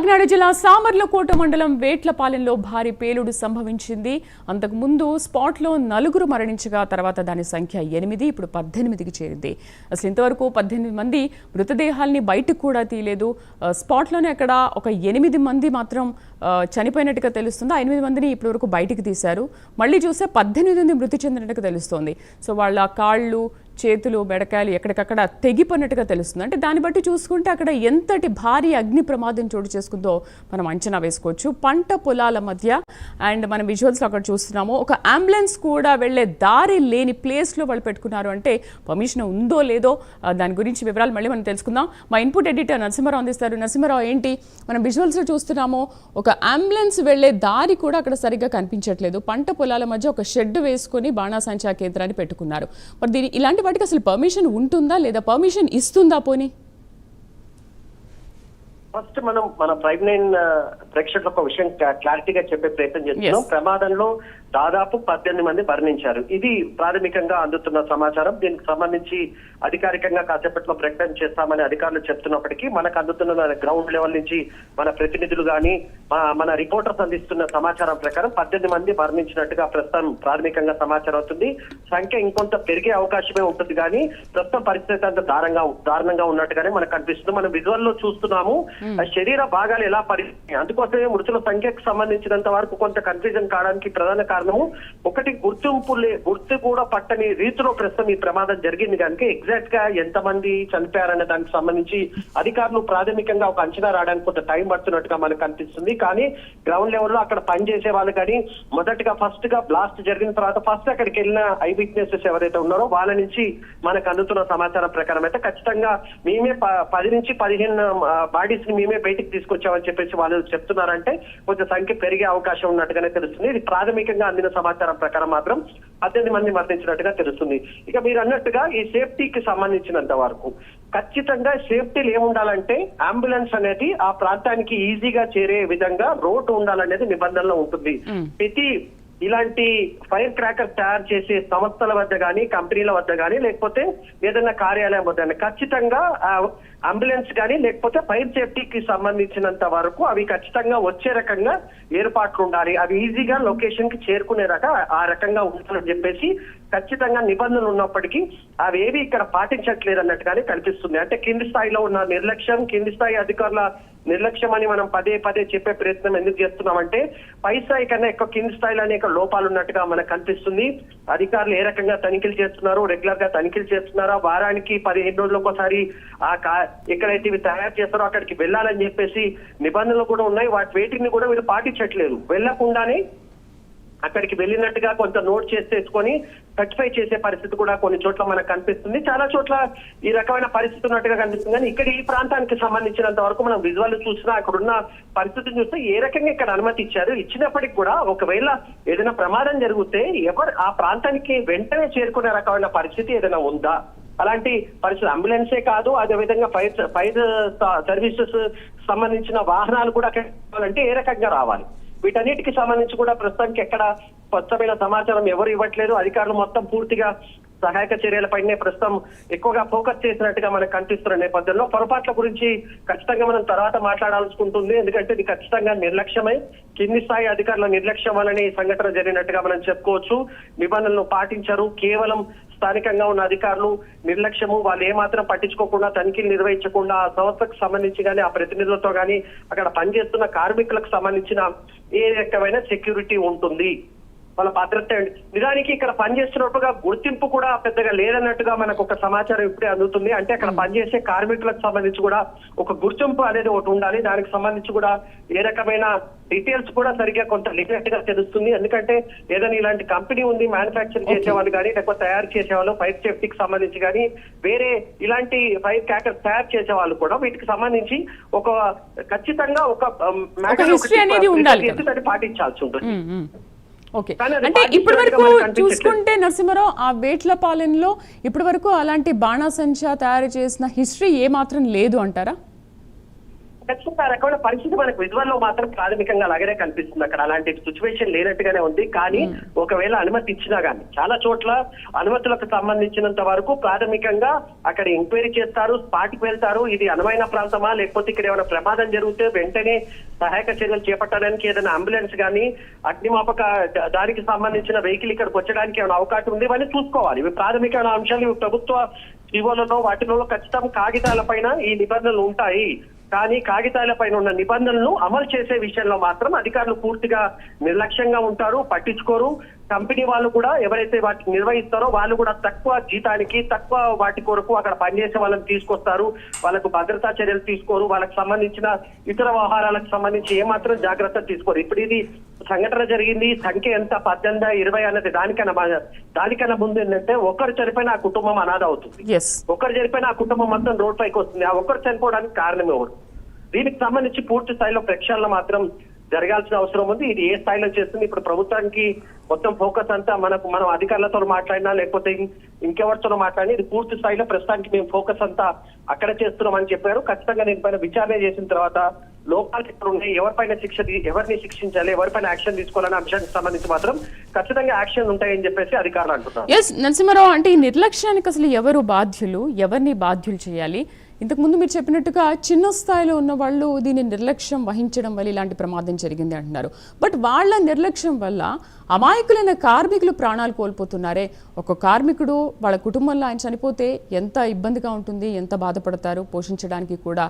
కాకినాడ జిల్లా సామర్లకోట మండలం వేట్లపాలెంలో భారీ పేలుడు సంభవించింది. అంతకుముందు స్పాట్లో 4 మరణించగా తర్వాత దాని సంఖ్య 8, ఇప్పుడు 18కి చేరింది. అసలు ఇంతవరకు 18 మంది మృతదేహాల్ని బయటకు కూడా తీయలేదు. స్పాట్లోనే అక్కడ ఒక 8 మంది మాత్రం చనిపోయినట్టుగా తెలుస్తుంది. 8 మందిని ఇప్పటివరకు బయటికి తీశారు. మళ్ళీ చూస్తే 18 మంది మృతి చెందినట్టుగా తెలుస్తోంది. సో వాళ్ళ కాళ్ళు, చేతులు, మెడకాయలు ఎక్కడికక్కడ తెగిపోయినట్టుగా తెలుస్తుంది. అంటే దాన్ని బట్టి చూసుకుంటే అక్కడ ఎంతటి భారీ అగ్ని ప్రమాదం చోటు చేసుకుందో మనం అంచనా వేసుకోవచ్చు. పంట పొలాల మధ్య అండ్ మనం విజువల్స్లో అక్కడ చూస్తున్నాము. ఒక అంబులెన్స్ కూడా వెళ్లే దారి లేని ప్లేస్లో వాళ్ళు పెట్టుకున్నారు. అంటే పర్మిషన్ ఉందో లేదో దాని గురించి వివరాలు మళ్ళీ మనం తెలుసుకుందాం. మా ఇన్పుట్ ఎడిటర్ నరసింహారావు అందిస్తారు. నరసింహారావు, ఏంటి మనం విజువల్స్లో చూస్తున్నాము, ఒక అంబులెన్స్ వెళ్లే దారి కూడా అక్కడ సరిగ్గా కనిపించట్లేదు. పంట పొలాల మధ్య ఒక షెడ్ వేసుకొని బాణాసంచా కేంద్రాన్ని పెట్టుకున్నారు. మరి దీని ఇలాంటి వాటికి అసలు పర్మిషన్ ఉంటుందా లేదా పర్మిషన్ ఇస్తుందా పోనీ? ఫస్ట్ మనం మన ప్రైమ్ లైన్ ప్రేక్షకులకు ఒక విషయం క్లారిటీగా చెప్పే ప్రయత్నం చేస్తున్నాం. ప్రమాదంలో దాదాపు 18 మంది మరణించారు. ఇది ప్రాథమికంగా అందుతున్న సమాచారం. దీనికి సంబంధించి అధికారికంగా కాసేపట్లో ప్రకటన చేస్తామని అధికారులు చెప్తున్నప్పటికీ మనకు అందుతున్న గ్రౌండ్ లెవెల్ నుంచి మన ప్రతినిధులు కానీ మన రిపోర్టర్స్ అందిస్తున్న సమాచారం ప్రకారం 18 మంది మరణించినట్టుగా ప్రస్తుతం ప్రాథమికంగా సమాచారం అవుతుంది. సంఖ్య ఇంకొంత పెరిగే అవకాశమే ఉంటుంది కానీ ప్రస్తుతం పరిస్థితి అంత దారుణంగా ఉన్నట్టుగానే మనకు కనిపిస్తుంది. మనం విజువల్ లో చూస్తున్నాము శరీర భాగాలు ఎలా అందుకోసమే మృతుల సంఖ్యకు సంబంధించినంత వరకు కొంత కన్ఫ్యూజన్ కావడానికి ప్రధాన కారణము ఒకటి గుర్తు కూడా పట్టని రీతిలో ప్రస్తుతం ఈ ప్రమాదం జరిగింది కనుక ఎగ్జాక్ట్ గా ఎంతమంది చనిపోయారనే దానికి సంబంధించి అధికారులు ప్రాథమికంగా ఒక అంచనా రావడానికి కొంత టైం పడుతున్నట్టుగా మనకు కనిపిస్తుంది. కానీ గ్రౌండ్ లెవెల్లో అక్కడ పనిచేసే వాళ్ళు కానీ మొదటిగా ఫస్ట్ గా బ్లాస్ట్ జరిగిన తర్వాత ఫస్ట్ అక్కడికి వెళ్ళిన ఐ విట్నెసెస్ ఎవరైతే ఉన్నారో వాళ్ళ నుంచి మనకు అందుతున్న సమాచారం ప్రకారం అయితే ఖచ్చితంగా మేమే 10 నుంచి 15 బాడీస్ ని మేమే బయటికి తీసుకొచ్చామని చెప్పేసి వాళ్ళు చెప్తున్నారంటే కొంచెం సంఖ్య పెరిగే అవకాశం ఉన్నట్టుగానే తెలుస్తుంది. ఇది ప్రాథమికంగా అందిన సమాచారం ప్రకారం మాత్రం 18 మంది మరణించినట్టుగా తెలుస్తుంది. ఇక మీరు అన్నట్టుగా ఈ సేఫ్టీకి సంబంధించినంత వరకు ఖచ్చితంగా సేఫ్టీలు ఏముండాలంటే అంబులెన్స్ అనేది ఆ ప్రాంతానికి ఈజీగా చేరే విధంగా రోడ్డు ఉండాలనేది నిబంధనలో ఉంటుంది. ప్రతి ఇలాంటి ఫైర్ క్రాకర్ తయారు చేసే సంస్థల వద్ద కానీ కంపెనీల వద్ద కానీ లేకపోతే ఏదైనా కార్యాలయం వద్ద ఖచ్చితంగా అంబులెన్స్ కానీ లేకపోతే ఫైర్ సేఫ్టీకి సంబంధించినంత వరకు అవి ఖచ్చితంగా వచ్చే రకంగా ఏర్పాట్లు ఉండాలి. అవి ఈజీగా లొకేషన్ కి చేరుకునే ఆ రకంగా ఉంటుందని చెప్పేసి ఖచ్చితంగా నిబంధనలు ఉన్నప్పటికీ అవి ఏవి ఇక్కడ పాటించట్లేదు అన్నట్టుగానే కనిపిస్తుంది. అంటే కింది స్థాయిలో ఉన్న నిర్లక్ష్యం, కింది స్థాయి అధికారుల నిర్లక్ష్యం అని మనం పదే చెప్పే ప్రయత్నం ఎందుకు చేస్తున్నామంటే పై స్థాయి కన్నా ఎక్కువ కింది స్థాయిలో అనేక లోపాలు ఉన్నట్టుగా మనకు కనిపిస్తుంది. అధికారులు ఏ రకంగా తనిఖీలు చేస్తున్నారు, రెగ్యులర్ గా తనిఖీలు చేస్తున్నారా, వారానికి 15 రోజులకు ఒకసారి ఎక్కడైతే ఇవి తయారు చేస్తారో అక్కడికి వెళ్ళాలని చెప్పేసి నిబంధనలు కూడా ఉన్నాయి. వాటి వేటిని కూడా వీళ్ళు పాటించట్లేదు. వెళ్లకుండానే అక్కడికి వెళ్ళినట్టుగా కొంత నోట్ చేసేసుకొని సర్టిఫై చేసే పరిస్థితి కూడా కొన్ని చోట్ల మనకు కనిపిస్తుంది. చాలా చోట్ల ఈ రకమైన పరిస్థితి ఉన్నట్టుగా కనిపిస్తుంది. కానీ ఇక్కడ ఈ ప్రాంతానికి సంబంధించినంత వరకు మనం విజువల్ చూసినా అక్కడున్న పరిస్థితిని చూస్తే ఏ రకంగా ఇక్కడ అనుమతి ఇచ్చారు, ఇచ్చినప్పటికీ కూడా ఒకవేళ ఏదైనా ప్రమాదం జరిగితే ఎవరు ఆ ప్రాంతానికి వెంటనే చేరుకునే రకమైన పరిస్థితి ఏదైనా ఉందా? అలాంటి పరిస్థితి అంబులెన్సే కాదు, అదేవిధంగా ఫైర్ సర్వీసెస్ సంబంధించిన వాహనాలు కూడా అంటే ఏ రకంగా రావాలి? వీటన్నిటికి సంబంధించి కూడా ప్రస్తుతానికి ఎక్కడ స్పష్టమైన సమాచారం ఎవరు ఇవ్వట్లేదు. అధికారులు మొత్తం పూర్తిగా సహాయక చర్యలపైనే ప్రస్తుతం ఎక్కువగా ఫోకస్ చేసినట్టుగా మనకు కనిపిస్తున్న నేపథ్యంలో పొరపాట్ల గురించి ఖచ్చితంగా మనం తర్వాత మాట్లాడాల్సి ఉంటుంది. ఎందుకంటే ఇది ఖచ్చితంగా నిర్లక్ష్యమై కింది స్థాయి అధికారుల నిర్లక్ష్యం వల్లనే ఈ సంఘటన జరిగినట్టుగా మనం చెప్పుకోవచ్చు. నిబంధనలు పాటించరు, కేవలం స్థానికంగా ఉన్న అధికారులు నిర్లక్ష్యము, వాళ్ళు ఏమాత్రం పట్టించుకోకుండా తనిఖీలు నిర్వహించకుండా ఆ సంస్థకు సంబంధించి కానీ ఆ ప్రతినిధులతో కానీ అక్కడ పనిచేస్తున్న కార్మికులకు సంబంధించిన ఏ రకమైన సెక్యూరిటీ ఉంటుంది, వాళ్ళ భద్రత నిజానికి ఇక్కడ పనిచేస్తున్నట్టుగా గుర్తింపు కూడా పెద్దగా లేదన్నట్టుగా మనకు ఒక సమాచారం ఇప్పుడే అందుతుంది. అంటే అక్కడ పనిచేసే కార్మికులకు సంబంధించి కూడా ఒక గుర్తింపు అనేది ఒకటి ఉండాలి. దానికి సంబంధించి కూడా ఏ రకమైన డీటెయిల్స్ కూడా సరిగ్గా కొంత లిమిటెడ్ గా తెలుస్తుంది. ఎందుకంటే ఏదైనా ఇలాంటి కంపెనీ ఉంది మ్యానుఫ్యాక్చర్ చేసేవాళ్ళు కానీ లేకపోతే తయారు చేసేవాళ్ళు ఫైర్ సేఫ్టీకి సంబంధించి కానీ వేరే ఇలాంటి ఫైర్ క్రాకర్స్ తయారు చేసేవాళ్ళు కూడా వీటికి సంబంధించి ఒక ఖచ్చితంగా ఒక పాటించాల్సి ఉంటుంది. ఓకే, అంటే ఇప్పటి వరకు చూసుకుంటే నరసింహారావు ఆ వేట్లపాలెంలో ఇప్పటి వరకు అలాంటి బాణాసంచా తయారు చేసిన హిస్టరీ ఏ మాత్రం లేదు అంటారా? ఖచ్చితంగా ఆ రకమైన పరిస్థితి మనకు విజువల్ లో మాత్రం ప్రాథమికంగా అలాగనే కనిపిస్తుంది. అక్కడ అలాంటి సిచ్యువేషన్ లేనట్టుగానే ఉంది. కానీ ఒకవేళ అనుమతి ఇచ్చినా గానీ చాలా చోట్ల అనుమతులకు సంబంధించినంత వరకు ప్రాథమికంగా అక్కడ ఎంక్వైరీ చేస్తారు, స్పాట్కి వెళ్తారు. ఇది అనువైన ప్రాంతమా లేకపోతే ఇక్కడ ఏమైనా ప్రమాదం జరిగితే వెంటనే సహాయక చర్యలు చేపట్టడానికి ఏదైనా అంబులెన్స్ కానీ అగ్నిమాపక దానికి సంబంధించిన వెహికల్ ఇక్కడికి వచ్చడానికి ఏమైనా అవకాశం ఉంది ఇవన్నీ చూసుకోవాలి. ఇవి ప్రాథమికమైన అంశాలు. ఇవి ప్రభుత్వ జీవోలలో వాటిలో ఖచ్చితంగా కాగితాల పైన ఈ నిబంధనలు ఉంటాయి. కానీ కాగితాల పైన ఉన్న నిబంధనలను అమలు చేసే విషయంలో మాత్రం అధికారులు పూర్తిగా నిర్లక్ష్యంగా ఉంటారు, పట్టించుకోరు. కంపెనీ వాళ్ళు కూడా ఎవరైతే వాటిని నిర్వహిస్తారో వాళ్ళు కూడా తక్కువ జీతానికి తక్కువ వాటి కొరకు అక్కడ పనిచేసే వాళ్ళని తీసుకొస్తారు. వాళ్ళకు భద్రతా చర్యలు తీసుకోరు. వాళ్ళకి సంబంధించిన ఇతర వ్యవహారాలకు సంబంధించి ఏమాత్రం జాగ్రత్త తీసుకోరు. ఇప్పుడు ఇది సంఘటన జరిగింది, సంఖ్య ఎంత 18, 20 అన్నది దానికన్నా ముందు ఏంటంటే ఒకరు చనిపోయిన ఆ కుటుంబం అనాథ అవుతుంది. ఒకరు చనిపోయిన ఆ కుటుంబం మొత్తం రోడ్ పైకి వస్తుంది. ఆ ఒక్కరు చనిపోవడానికి కారణం ఎవరు? దీనికి సంబంధించి పూర్తి స్థాయిలో ప్రక్షాళన మాత్రం జరగాల్సిన అవసరం ఉంది. ఇది ఏ స్థాయిలో చేస్తుంది? ఇప్పుడు ప్రభుత్వానికి మొత్తం ఫోకస్ అంతా మనం అధికారులతో మాట్లాడినా లేకపోతే ఇంకెవరితో మాట్లాడినా ఇది పూర్తి స్థాయిలో ప్రస్తుతానికి మేము ఫోకస్ అంతా అక్కడ చేస్తున్నామని చెప్పారు. ఖచ్చితంగా దీనిపైన విచారణ చేసిన తర్వాత లోపాలు ఎక్కడ ఉన్నాయి, ఎవరిని శిక్షించాలి, ఎవరిపైన యాక్షన్ తీసుకోవాలనే అంశానికి సంబంధించి మాత్రం ఖచ్చితంగా యాక్షన్ ఉంటాయని చెప్పేసి అధికారులు అంటున్నారు. నరసింహారావు, అంటే ఈ నిర్లక్ష్యానికి అసలు ఎవరు బాధ్యులు, ఎవరిని బాధ్యులు చేయాలి? ఇంతకు ముందు మీరు చెప్పినట్టుగా చిన్న స్థాయిలో ఉన్న వాళ్ళు దీన్ని నిర్లక్ష్యం వహించడం వల్ల ఇలాంటి ప్రమాదం జరిగింది అంటున్నారు. బట్ వాళ్ళ నిర్లక్ష్యం వల్ల అమాయకులైన కార్మికులు ప్రాణాలు కోల్పోతున్నారే. ఒక కార్మికుడు వాళ్ళ కుటుంబంలో ఆయన చనిపోతే ఎంత ఇబ్బందిగా ఉంటుంది, ఎంత బాధపడతారు. పోషించడానికి కూడా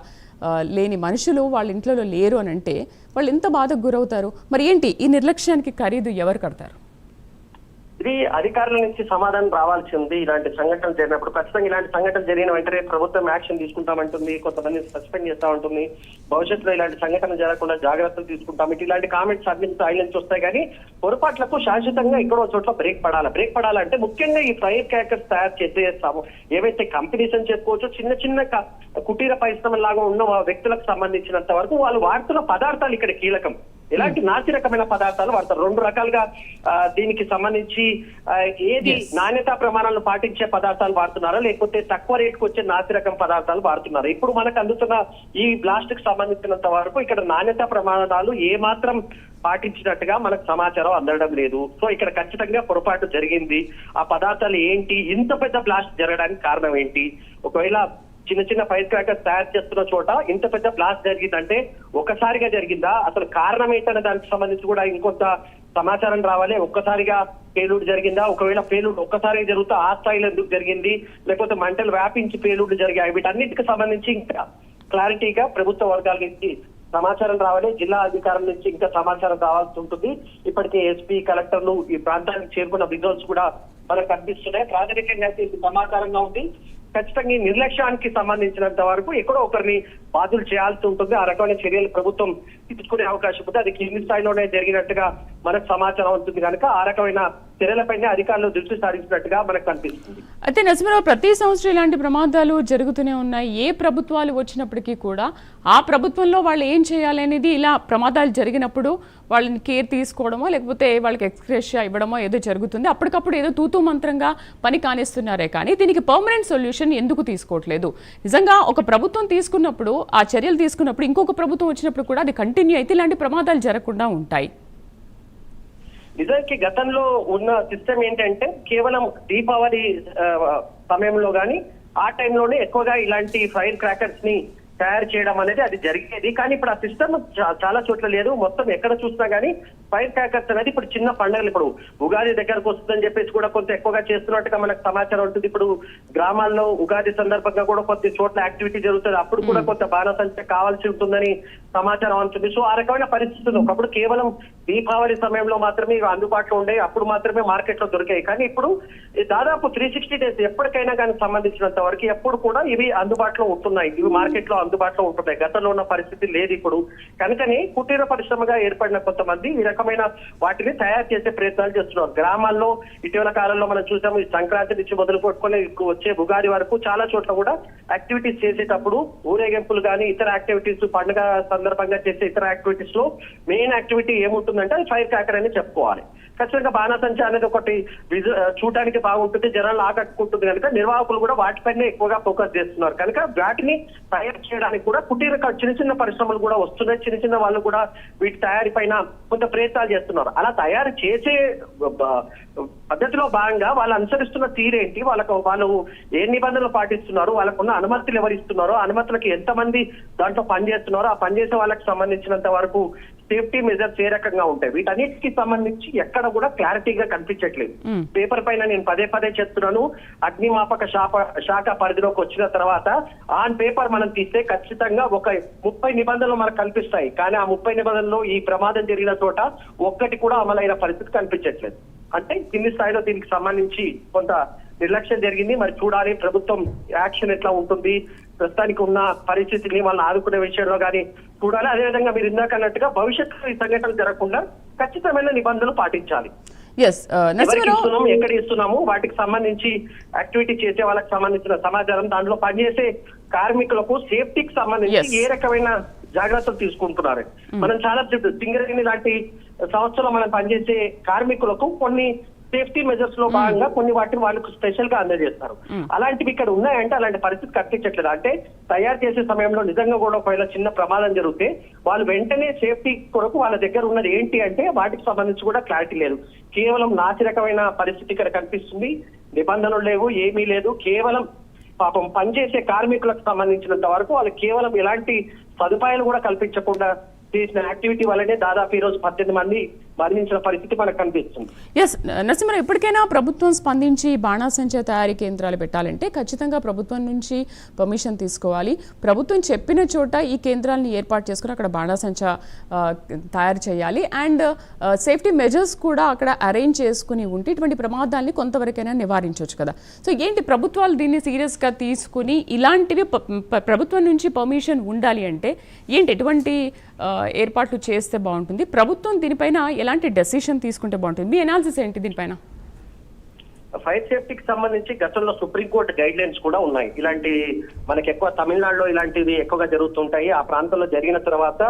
లేని మనుషులు వాళ్ళ ఇంట్లో లేరు అని అంటే వాళ్ళు ఎంత బాధకు గురవుతారు. మరి ఏంటి ఈ నిర్లక్ష్యానికి ఖరీదు ఎవరు కడతారు? ఇది అధికారుల నుంచి సమాధానం రావాల్సి ఉంది. ఇలాంటి సంఘటనలు జరిగినప్పుడు ఖచ్చితంగా ఇలాంటి సంఘటనలు జరిగిన వెంటనే ప్రభుత్వం యాక్షన్ తీసుకుంటామంటుంది, కొంతమంది సస్పెండ్ చేస్తా ఉంటుంది. భవిష్యత్తులో ఇలాంటి సంఘటనలు జరగకుండా జాగ్రత్తలు తీసుకుంటాం. ఇలాంటి కామెంట్స్ అన్ని స్థాయి నుంచి వస్తాయి. కానీ పొరపాట్లకు శాశ్వతంగా ఎక్కడో చోట్ల బ్రేక్ పడాలంటే ముఖ్యంగా ఈ ఫైర్ క్రాకర్స్ తయారు చేసేస్తాము ఏవైతే కంపెనీస్ అని చెప్పుకోవచ్చు, చిన్న చిన్న కుటీర పరిశ్రమలాగా ఉన్న వ్యక్తులకు సంబంధించినంత వరకు వాళ్ళు వాడుతున్న పదార్థాలు ఇక్కడ కీలకం. ఎలాంటి నాసి రకమైన పదార్థాలు వాడతారు. 2 రకాలుగా దీనికి సంబంధించి ఏది నాణ్యతా ప్రమాణాలను పాటించే పదార్థాలు వాడుతున్నారా లేకపోతే తక్కువ రేటుకు వచ్చే నాసి రకం పదార్థాలు వాడుతున్నారు. ఇప్పుడు మనకు అందుతున్న ఈ బ్లాస్ట్ కి సంబంధించినంత వరకు ఇక్కడ నాణ్యతా ప్రమాణాలు ఏ మాత్రం పాటించినట్టుగా మనకు సమాచారం అందడం లేదు. సో ఇక్కడ ఖచ్చితంగా పొరపాటు జరిగింది. ఆ పదార్థాలు ఏంటి, ఇంత పెద్ద బ్లాస్ట్ జరగడానికి కారణం ఏంటి? ఒకవేళ చిన్న చిన్న ఫైర్ క్రాకర్స్ తయారు చేస్తున్న చోట ఇంత పెద్ద బ్లాస్ట్ జరిగిందంటే ఒకసారిగా జరిగిందా, అసలు కారణం ఏంటనే దానికి సంబంధించి కూడా ఇంకొంత సమాచారం రావాలి. ఒక్కసారిగా పేలుడు జరిగిందా, ఒకవేళ పేలుడు ఒక్కసారిగా జరుగుతా ఆ స్థాయిలో ఎందుకు జరిగింది, లేకపోతే మంటలు వ్యాపించి పేలుడు జరిగాయి, వీటన్నిటికి సంబంధించి ఇంకా క్లారిటీగా ప్రభుత్వ వర్గాల నుంచి సమాచారం రావాలి. జిల్లా అధికారుల నుంచి ఇంకా సమాచారం రావాల్సి ఉంటుంది. ఇప్పటికే ఎస్పీ, కలెక్టర్లు ఈ ప్రాంతానికి చేరుకున్న విజువల్స్ కూడా మనకు కనిపిస్తున్నాయి. ప్రాథమికంగా అయితే ఇది సమాచారంగా ఉంది. ఖచ్చితంగా ఈ నిర్లక్ష్యానికి సంబంధించినంత వరకు ఎక్కడో ఒకరిని బాధ్యులు చేయాల్సి ఉంటుంది. ఆ రకమైన చర్యలు ప్రభుత్వం తీసుకునే అవకాశం ఉంది. అది కింది స్థాయిలోనే జరిగినట్టుగా మనకు సమాచారం ఉంటుంది కనుక ఆ రకమైన చర్యలపైనే అధికారులు దృష్టి సారించినట్టుగా మనకు కనిపిస్తుంది. అయితే నరసింహారావు, ప్రతి సంవత్సరం ఇలాంటి ప్రమాదాలు జరుగుతూనే ఉన్నాయి. ఏ ప్రభుత్వాలు వచ్చినప్పటికీ కూడా ఆ ప్రభుత్వంలో వాళ్ళు ఏం చేయాలి అనేది, ఇలా ప్రమాదాలు జరిగినప్పుడు వాళ్ళని కేర్ తీసుకోవడమో లేకపోతే వాళ్ళకి ఎక్స్‌గ్రేషియా ఇవ్వడమో ఏదో జరుగుతుంది. అప్పటికప్పుడు ఏదో తూతూ మంత్రంగా పని కానిస్తున్నారే కానీ దీనికి పర్మనెంట్ సొల్యూషన్ ఎందుకు తీసుకోవట్లేదు? నిజంగా ఒక ప్రభుత్వం తీసుకున్నప్పుడు, ఆ చర్యలు తీసుకున్నప్పుడు ఇంకొక ప్రభుత్వం వచ్చినప్పుడు కూడా అది కంటిన్యూ అయితే ఇలాంటి ప్రమాదాలు జరగకుండా ఉంటాయి. నిజానికి గతంలో ఉన్న సిస్టమ్ ఏంటంటే కేవలం దీపావళి సమయంలో కానీ ఆ టైంలోనే ఎక్కువగా ఇలాంటి ఫైర్ క్రాకర్స్ ని తయారు చేయడం అనేది అది జరిగేది. కానీ ఇప్పుడు ఆ సిస్టమ్ చాలా చోట్ల లేదు. మొత్తం ఎక్కడ చూసినా గానీ ఫైర్ క్రాకర్స్ అనేది ఇప్పుడు చిన్న పండుగలు, ఇప్పుడు ఉగాది దగ్గరకు వస్తుందని చెప్పేసి కూడా కొంత ఎక్కువగా చేస్తున్నట్టుగా మనకు సమాచారం ఉంటుంది. ఇప్పుడు గ్రామాల్లో ఉగాది సందర్భంగా కూడా కొద్ది చోట్ల యాక్టివిటీ జరుగుతుంది. అప్పుడు కూడా కొంత బాణసంచ కావాల్సి ఉంటుందని సమాచారం ఉంటుంది. సో ఆ రకమైన పరిస్థితులు ఒకప్పుడు కేవలం దీపావళి సమయంలో మాత్రమే ఇవి అందుబాటులో ఉండేవి, అప్పుడు మాత్రమే మార్కెట్ లో దొరికాయి. కానీ ఇప్పుడు దాదాపు 360 days ఎప్పటికైనా కానీ సంబంధించినంత వరకు ఎప్పుడు కూడా ఇవి అందుబాటులో ఉంటున్నాయి, ఇవి మార్కెట్ లో అందుబాటులో ఉంటున్నాయి. గతంలో ఉన్న పరిస్థితి లేదు ఇప్పుడు. కనుకనే కుటీర పరిశ్రమగా ఏర్పడిన కొంతమంది ఈ రకమైన వాటిని తయారు చేసే ప్రయత్నాలు చేస్తున్నారు. గ్రామాల్లో ఇటీవల కాలంలో మనం చూసాము, ఈ సంక్రాంతి నుంచి మొదలు కొట్టుకొని వచ్చే ఉగాది వరకు చాలా చోట్ల కూడా యాక్టివిటీస్ చేసేటప్పుడు ఊరేగింపులు కానీ ఇతర యాక్టివిటీస్, పండుగ సందర్భంగా చేసే ఇతర యాక్టివిటీస్ లో మెయిన్ యాక్టివిటీ ఏముంటుందంటే అది ఫైర్ క్రాకర్ అని చెప్పుకోవాలి. ఖచ్చితంగా బాణసంచ అనేది ఒకటి చూడడానికి బాగుంటుంది, జనాలు ఆకట్టుకుంటుంది కనుక నిర్వాహకులు కూడా వాటిపైనే ఎక్కువగా ఫోకస్ చేస్తున్నారు. కనుక వాటిని తయారు చేయడం చేయడానికి కూడా చిన్న చిన్న పరిశ్రమలు కూడా వస్తున్నాయి. చిన్న చిన్న వాళ్ళు కూడా వీటి తయారీ పైన కొంత ప్రయత్నాలు చేస్తున్నారు. అలా తయారు చేసే పద్ధతిలో భాగంగా వాళ్ళు అనుసరిస్తున్న తీరేంటి, వాళ్ళు ఏ నిబంధనలు పాటిస్తున్నారు, వాళ్ళకున్న అనుమతులు ఎవరు ఇస్తున్నారో, అనుమతులకు ఎంతమంది దాంట్లో పనిచేస్తున్నారో, ఆ పనిచేసే వాళ్ళకి సంబంధించినంత వరకు సేఫ్టీ మెజర్స్ ఏ రకంగా ఉంటాయి, వీటన్నిటికి సంబంధించి ఎక్కడ కూడా క్లారిటీగా కనిపించట్లేదు. పేపర్ పైన నేను పదే పదే చెప్తున్నాను, అగ్నిమాపక శాఖ పరిధిలోకి వచ్చిన తర్వాత ఆన్ పేపర్ మనం తీస్తే ఖచ్చితంగా ఒక 30 నిబంధనలు మనకు కనిపిస్తాయి. కానీ ఆ 30 నిబంధనలు ఈ ప్రమాదం జరిగిన చోట ఒక్కటి కూడా అమలైన పరిస్థితి కనిపించట్లేదు. అంటే కింది స్థాయిలో దీనికి సంబంధించి కొంత నిర్లక్ష్యం జరిగింది. మరి చూడాలి ప్రభుత్వం యాక్షన్ ఎట్లా ఉంటుంది, ప్రస్తుతానికి ఉన్న పరిస్థితిని వాళ్ళని ఆదుకునే విషయంలో కానీ చూడాలి. అదేవిధంగా మీరు ఇందాక అన్నట్టుగా భవిష్యత్తులో ఈ సంఘటనలు జరగకుండా ఖచ్చితమైన నిబంధనలు పాటించాలి. ఎవరికి ఇస్తున్నాము, ఎక్కడ ఇస్తున్నాము, వాటికి సంబంధించి యాక్టివిటీ చేసే వాళ్ళకి సంబంధించిన సమాచారం, దాంట్లో పనిచేసే కార్మికులకు సేఫ్టీకి సంబంధించి ఏ రకమైన జాగ్రత్తలు తీసుకుంటున్నారు. మనం చాలా సింగరేణి లాంటి సంస్థలో మనం పనిచేసే కార్మికులకు కొన్ని సేఫ్టీ మెజర్స్ లో భాగంగా కొన్ని వాటిని వాళ్ళకు స్పెషల్ గా అందజేస్తారు. అలాంటివి ఇక్కడ ఉన్నాయంటే అలాంటి పరిస్థితి కనిపించట్లేదు. అంటే తయారు చేసే సమయంలో నిజంగా కూడా ఒకవేళ చిన్న ప్రమాదం జరిగితే వాళ్ళు వెంటనే సేఫ్టీ కొరకు వాళ్ళ దగ్గర ఉన్నది ఏంటి అంటే వాటికి సంబంధించి కూడా క్లారిటీ లేదు. కేవలం నాసిరకమైన పరిస్థితి ఇక్కడ కనిపిస్తుంది. నిబంధనలు లేవు, ఏమీ లేదు. కేవలం పాపం పనిచేసే కార్మికులకు సంబంధించినంత వరకు వాళ్ళు కేవలం ఎలాంటి సదుపాయాలు కూడా కల్పించకుండా చేసిన యాక్టివిటీ వల్లనే దాదాపు ఈ రోజు 18 మంది మరణించిన పరిస్థితి మనకు కనిపిస్తుంది. ఎస్ నరసింహరావు, ఎప్పటికైనా ప్రభుత్వం స్పందించి బాణాసంచా తయారీ కేంద్రాలు పెట్టాలంటే ఖచ్చితంగా ప్రభుత్వం నుంచి పర్మిషన్ తీసుకోవాలి. ప్రభుత్వం చెప్పిన చోట ఈ కేంద్రాలను ఏర్పాటు చేసుకుని అక్కడ బాణాసంచా తయారు చేయాలి. అండ్ సేఫ్టీ మెజర్స్ కూడా అక్కడ అరేంజ్ చేసుకుని ఉంటే ఇటువంటి ప్రమాదాలని కొంతవరకైనా నివారించవచ్చు కదా. సో ఏంటి ప్రభుత్వాలు దీన్ని సీరియస్గా తీసుకుని ఇలాంటివి ప్రభుత్వం నుంచి పర్మిషన్ ఉండాలి అంటే ఏంటి, ఎటువంటి ఏర్పాట్లు చేస్తే బాగుంటుంది, ప్రభుత్వం దీనిపైన ఎలాంటి డెసిషన్ తీసుకుంటే బాగుంటుంది, మీ అనాలిసిస్ ఏంటి దీనిపైన? ఫైర్ సేఫ్టీకి సంబంధించి గతంలో సుప్రీంకోర్టు గైడ్ లైన్స్ కూడా ఉన్నాయి. ఇలాంటి మనకి ఎక్కువ తమిళనాడులో ఇలాంటివి ఎక్కువగా జరుగుతుంటాయి. ఆ ప్రాంతంలో జరిగిన తర్వాత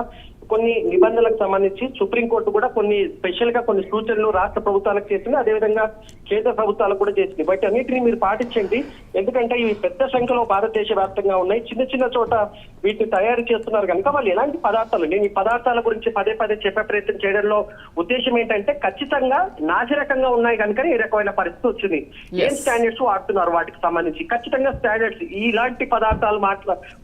కొన్ని నిబంధనలకు సంబంధించి సుప్రీంకోర్టు కూడా కొన్ని స్పెషల్ గా కొన్ని సూచనలు రాష్ట్ర ప్రభుత్వాలకు చేసింది, అదేవిధంగా కేంద్ర ప్రభుత్వాలకు కూడా చేసింది. బట్ అన్నిటిని మీరు పాటించండి, ఎందుకంటే ఇవి పెద్ద సంఖ్యలో భారతదేశ వ్యాప్తంగా ఉన్నాయి. చిన్న చిన్న చోట వీటిని తయారు చేస్తున్నారు కనుక వాళ్ళు ఎలాంటి పదార్థాలు, నేను ఈ పదార్థాల గురించి పదే పదే చెప్పే ప్రయత్నం చేయడంలో ఉద్దేశం ఏంటంటే ఖచ్చితంగా నాసిరకంగా ఉన్నాయి కనుక ఈ రకమైన పరిస్థితి వచ్చింది. ఏం స్టాండర్డ్స్ వాడుతున్నారు వాటికి సంబంధించి ఖచ్చితంగా స్టాండర్డ్స్ ఇలాంటి పదార్థాలు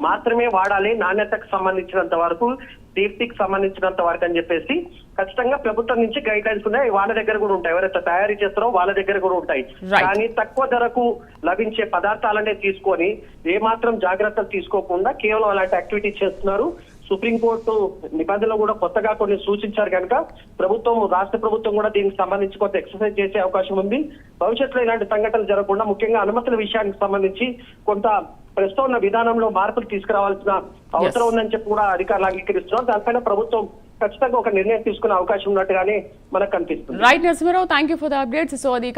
మాత్రమే వాడాలి, నాణ్యతకు సంబంధించినంత వరకు, సేఫ్టీకి సంబంధించినంత వరకు అని చెప్పేసి ఖచ్చితంగా ప్రభుత్వం నుంచి గైడ్ లైన్స్ ఉన్నాయి. వాళ్ళ దగ్గర కూడా ఉంటాయి, ఎవరైతే తయారీ చేస్తారో వాళ్ళ దగ్గర కూడా ఉంటాయి. కానీ తక్కువ ధరకు లభించే పదార్థాలనే తీసుకొని ఏమాత్రం జాగ్రత్తలు తీసుకోకుండా కేవలం అలాంటి యాక్టివిటీ చేస్తున్నారు. సుప్రీంకోర్టు నిబంధనలు కూడా కొత్తగా కొన్ని సూచించారు కనుక ప్రభుత్వం, రాష్ట్ర ప్రభుత్వం కూడా దీనికి సంబంధించి కొంత ఎక్సర్సైజ్ చేసే అవకాశం ఉంది. భవిష్యత్తులో ఇలాంటి సంఘటనలు జరగకుండా ముఖ్యంగా అనుమతుల విషయానికి సంబంధించి కొంత ప్రస్తుతం ఉన్న విధానంలో మార్పులు తీసుకురావాల్సిన అవసరం ఉందని చెప్పి కూడా అధికారులు అంగీకరిస్తున్నారు. దానిపైన ప్రభుత్వం ఖచ్చితంగా ఒక నిర్ణయం తీసుకునే అవకాశం ఉన్నట్టుగానే మనకు కనిపిస్తుంది. Right Narasimha Rao, thank you for the updates. So అది